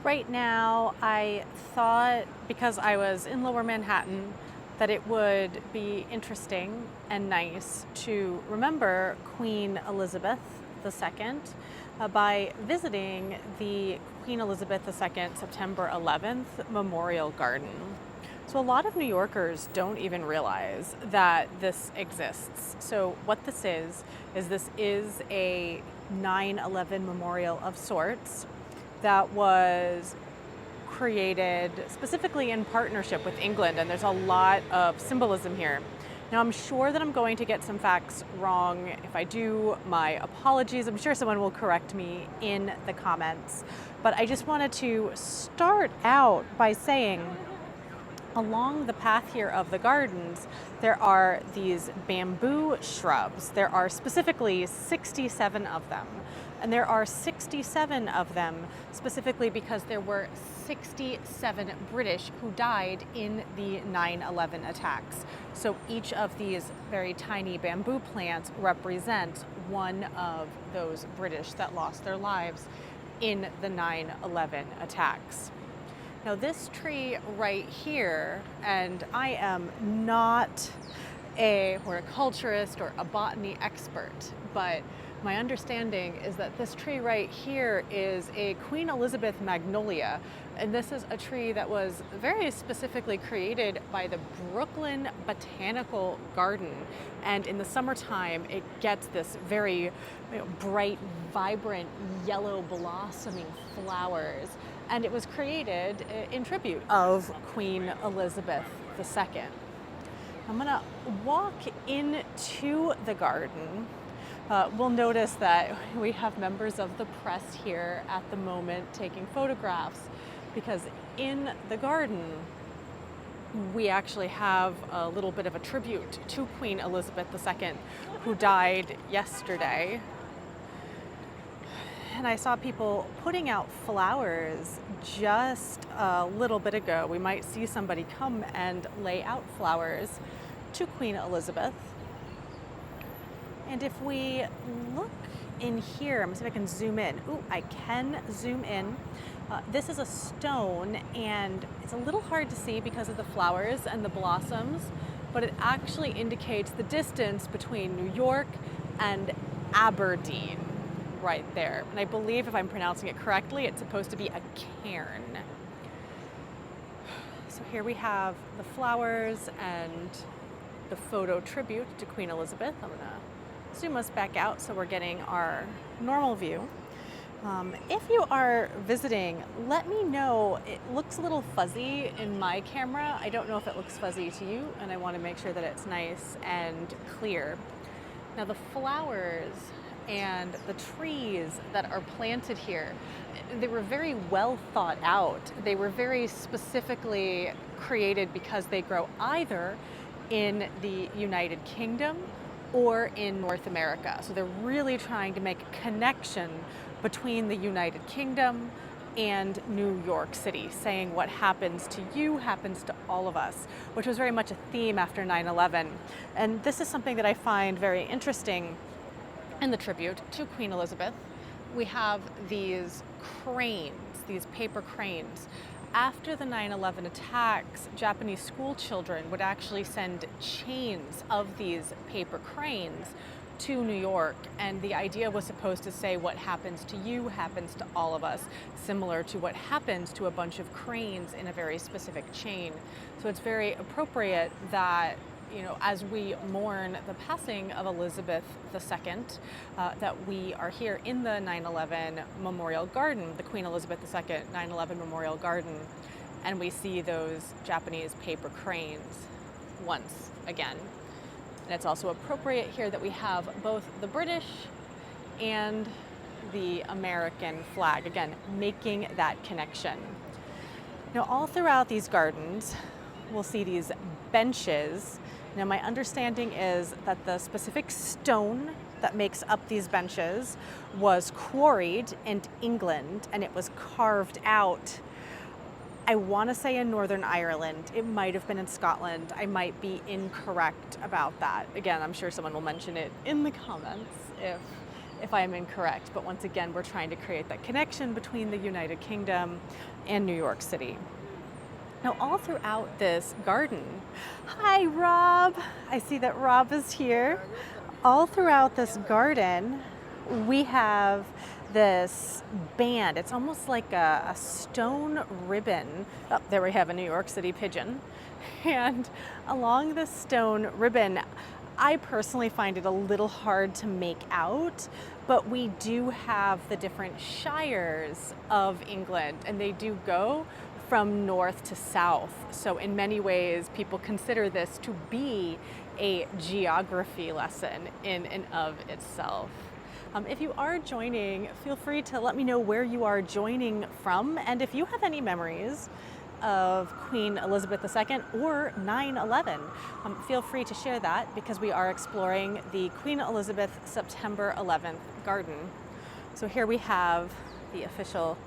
Right now, I thought because I was in Lower Manhattan that it would be interesting and nice to remember Queen Elizabeth II by visiting the Queen Elizabeth II September 11th Memorial Garden. So, a lot of New Yorkers don't even realize that this exists. So, what this is a 9/11 memorial of sorts that was created specifically in partnership with England, and there's a lot of symbolism here. Now, I'm sure that I'm going to get some facts wrong. If I do, my apologies. I'm sure someone will correct me in the comments. But I just wanted to start out by saying along the path here of the gardens, there are these bamboo shrubs. There are specifically 67 of them. And there are 67 of them specifically because there were 67 British who died in the 9/11 attacks. So each of these very tiny bamboo plants represents one of those British that lost their lives in the 9/11 attacks. Now this tree right here, and I am not a horticulturist or a botany expert, but my understanding is that this tree right here is a Queen Elizabeth magnolia, and this is a tree that was very specifically created by the Brooklyn Botanical Garden. And in the summertime, it gets this very bright, vibrant, yellow blossoming flowers. And it was created in tribute of Queen Elizabeth II. I'm gonna walk into the garden. We'll notice that we have members of the press here at the moment taking photographs because in the garden, we actually have a little bit of a tribute to Queen Elizabeth II, who died yesterday. And I saw people putting out flowers just a little bit ago. We might see somebody come and lay out flowers to Queen Elizabeth. And if we look in here, I'm gonna see if I can zoom in. Ooh, I can zoom in. This is a stone, and it's a little hard to see because of the flowers and the blossoms, but it actually indicates the distance between New York and Aberdeen right there. And I believe, if I'm pronouncing it correctly, it's supposed to be a cairn. So here we have the flowers and the photo tribute to Queen Elizabeth. I'm gonna zoom us back out so we're getting our normal view. If you are visiting, let me know. It looks a little fuzzy in my camera. I don't know if it looks fuzzy to you, and I want to make sure that it's nice and clear. Now the flowers and the trees that are planted here, they were very well thought out. They were very specifically created because they grow either in the United Kingdom or in North America. So they're really trying to make a connection between the United Kingdom and New York City, saying what happens to you happens to all of us, which was very much a theme after 9/11. And this is something that I find very interesting in the tribute to Queen Elizabeth. We have these cranes, these paper cranes. After the 9/11 attacks, Japanese school children would actually send chains of these paper cranes to New York, and the idea was supposed to say what happens to you happens to all of us, similar to what happens to a bunch of cranes in a very specific chain. So it's very appropriate that, as we mourn the passing of Elizabeth II, that we are here in the 9/11 Memorial Garden, the Queen Elizabeth II 9/11 Memorial Garden, and we see those Japanese paper cranes once again. And it's also appropriate here that we have both the British and the American flag, again, making that connection. Now, all throughout these gardens, we'll see these benches. Now, my understanding is that the specific stone that makes up these benches was quarried in England, and it was carved out, I want to say, in Northern Ireland. It might have been in Scotland. I might be incorrect about that. Again, I'm sure someone will mention it in the comments if if I am incorrect. But once again, we're trying to create that connection between the United Kingdom and New York City. Now, all throughout this garden, hi Rob, I see that Rob is here. All throughout this garden, we have this band. It's almost like a stone ribbon. Oh, there we have a New York City pigeon. And along this stone ribbon, I personally find it a little hard to make out, but we do have the different shires of England, and they do go from north to south. So in many ways, people consider this to be a geography lesson in and of itself. If you are joining, feel free to let me know where you are joining from, and if you have any memories of Queen Elizabeth II or 9/11, feel free to share that, because we are exploring the Queen Elizabeth September 11th garden. So here we have the official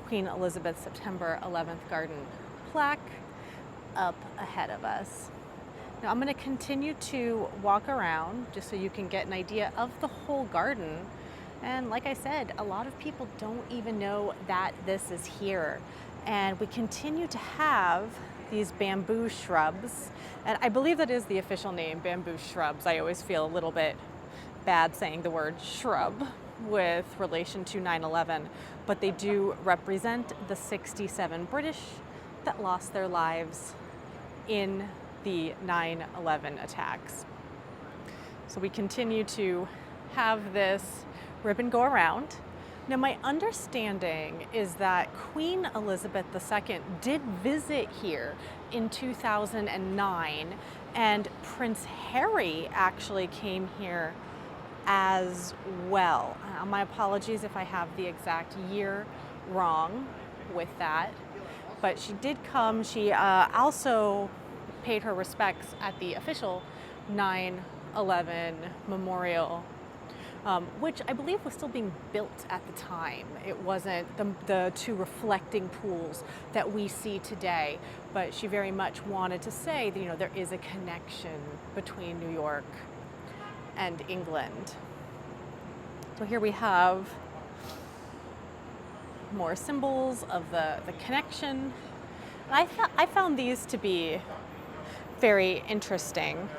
Queen Elizabeth September 11th garden plaque up ahead of us. Now I'm going to continue to walk around just so you can get an idea of the whole garden. And like I said, a lot of people don't even know that this is here. And we continue to have these bamboo shrubs. And I believe that is the official name, bamboo shrubs. I always feel a little bit bad saying the word shrub with relation to 9/11, but they do represent the 67 British that lost their lives in the 9/11 attacks. So we continue to have this ribbon go around. Now, my understanding is that Queen Elizabeth II did visit here in 2009, and Prince Harry actually came here as well. My apologies if I have the exact year wrong with that, but she did come. She also paid her respects at the official 9/11 memorial, which I believe was still being built at the time. It wasn't the two reflecting pools that we see today, but she very much wanted to say that, you know, there is a connection between New York and England. So here we have more symbols of the connection. And I found these to be very interesting.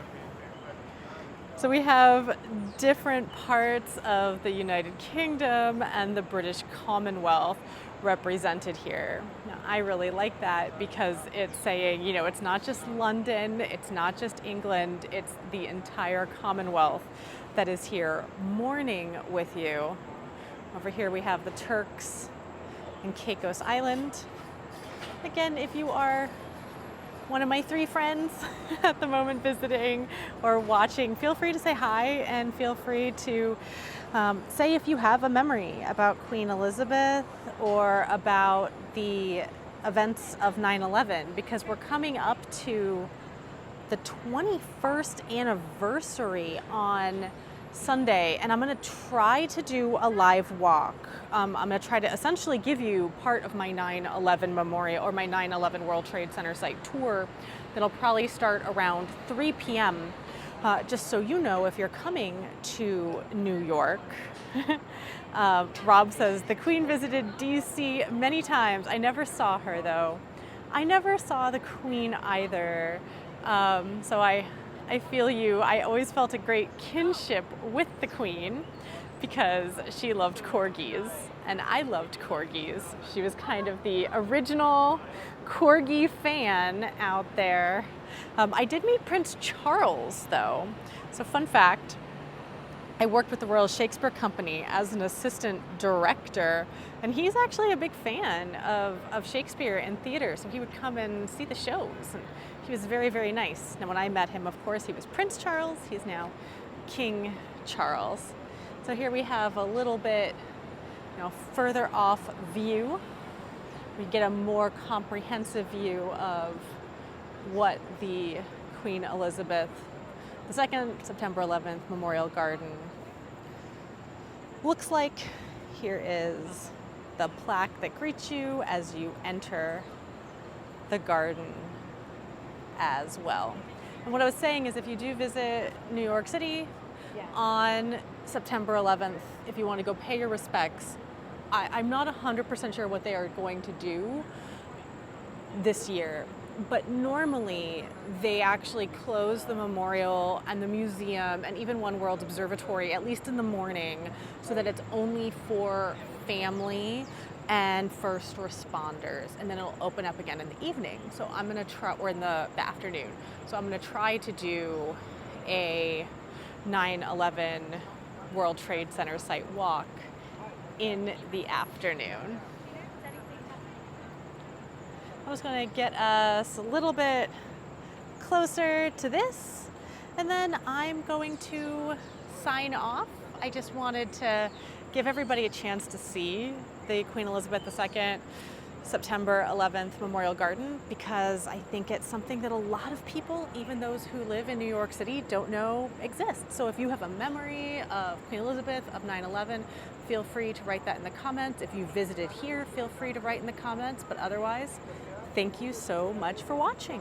So we have different parts of the United Kingdom and the British Commonwealth represented here. Now, I really like that because it's saying, you know, it's not just London, it's not just England, it's the entire Commonwealth that is here mourning with you. Over here we have the Turks and Caicos Island. Again, if you are one of my 3 friends at the moment visiting or watching, feel free to say hi, and feel free to say if you have a memory about Queen Elizabeth or about the events of 9/11, because we're coming up to the 21st anniversary on Sunday, and I'm going to try to do a live walk. I'm going to try to essentially give you part of my 9/11 memorial or my 9/11 World Trade Center site tour that'll probably start around 3 p.m. Just so you know, if you're coming to New York. Rob says, the Queen visited DC many times. I never saw her though. I never saw the Queen either. So I feel you. I always felt a great kinship with the Queen because she loved corgis and I loved corgis. She was kind of the original corgi fan out there. I did meet Prince Charles though. So fun fact, I worked with the Royal Shakespeare Company as an assistant director, and he's actually a big fan of Shakespeare and theater, so he would come and see the shows, and he was very, very nice. Now when I met him, of course, he was Prince Charles. He's now King Charles. So here we have a little bit, further off view. We get a more comprehensive view of what the Queen Elizabeth II September 11th Memorial Garden looks like. Here is the plaque that greets you as you enter the garden as well. And what I was saying is if you do visit New York City on September 11th, if you want to go pay your respects. I'm not 100% sure what they are going to do this year, but normally they actually close the memorial and the museum and even One World Observatory, at least in the morning, so that it's only for family and first responders, and then it'll open up again in the evening. So I'm gonna try, or in the afternoon. So I'm gonna try to do a 9/11 World Trade Center site walk in the afternoon. I'm just going to get us a little bit closer to this, and then I'm going to sign off. I just wanted to give everybody a chance to see the Queen Elizabeth II September 11th Memorial Garden, because I think it's something that a lot of people, even those who live in New York City, don't know exists. So if you have a memory of Queen Elizabeth, of 9/11, feel free to write that in the comments. If you visited here, feel free to write in the comments. But otherwise, thank you so much for watching.